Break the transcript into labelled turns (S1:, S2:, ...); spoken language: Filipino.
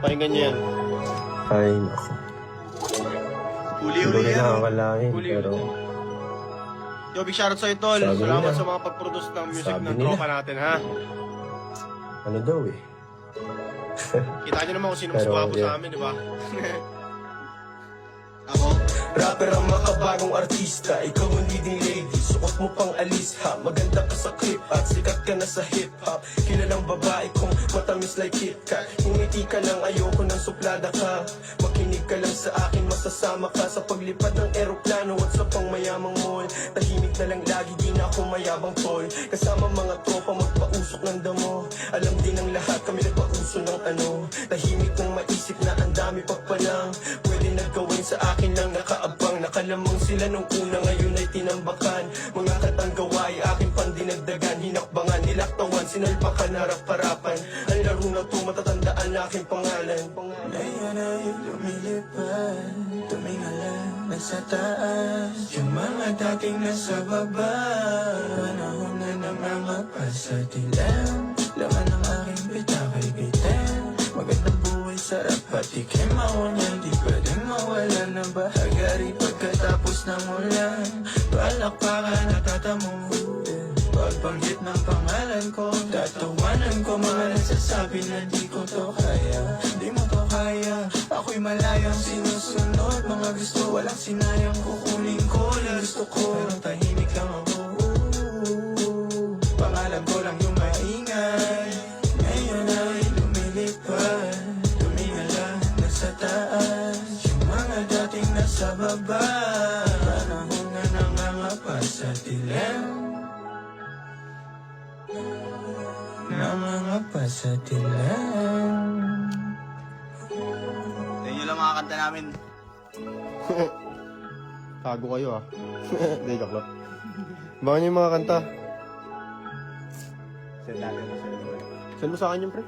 S1: Pakinggan niyo yan.
S2: Ay, naku.
S3: Uli-uli
S2: Hindi
S3: yan.
S2: nakakalain,
S1: Uli-uli.
S2: pero...
S1: Yo, big shoutout sa'yo, tol.
S2: Sabi
S1: Salamat
S2: nila.
S1: sa mga pag-produce ng music
S2: Sabi
S1: ng
S2: nila.
S1: tropa natin, ha?
S2: Ano daw eh.
S1: Kita niyo naman kung sino mas
S2: Pero,
S1: gwapo
S2: yeah.
S1: sa amin, di ba?
S3: Ako?
S4: Rapper ang makabagong artista, ikaw ang leading lady. Suot mo pang alis ha, maganda ka sa clip at sikat ka na sa hip-hop. Kilalang babae kong matamis like KitKat. Ngumiti ka lang, ayoko ng suplada ka. Makinig ka lang sa akin, masasama ka sa paglipad ng eroplano at sa pangmayamang mall. Tahimik na lang lagi, di na ako mayabang tol. Kasama mga tropa, magpausok ng damo. Alam din ng lahat, kami nagpauso ng ano. Tahimik ng maisip na ang dami pagpalang. Pwede na gawin sa akin lang nakaabang. Nakalamang sila nung una, ngayon ay tinambakan. Mga katang gawain, aking pandinagdagan. Hinakbangan, nilaktawan, sinalpakan, harap-harapan. Ang laro na to, matatandaan aking pangalan.
S5: Ngayon ay lumilipad, tumingala na sa taas. Yung mga dating nasa baba, panahon na ng mga pasatilan. Laman ng aking bitakay bitin, magandang buhay, sarap patikim. Ako niyan, di pwedeng mawala ng bahagari. Pagkatapos ng ulan, palakpakan at tatamo. Pagbanggit ng pangalan ko, tatawanan ko. Mga nagsasabi na di ko to kaya, di mo to kaya. Ako'y malayang sinusunod, mga gusto walang sinayang kukunin ko. Yung gusto ko, pero tahimik lang ako. Pangalan ko lang yung maingay. Ngayon ay lumilipad, tumingala na sa taas. Yung mga dating nasa baba, panahon na nangangapa sa dilim. Nangangapa sa dilim.
S3: Yan yung lang mga kanta namin.
S1: Tago kayo, ah. Hindi, joke lang. Baka niyo yung mga kanta.
S3: Send natin na sa
S1: Send mo sa akin yung pre.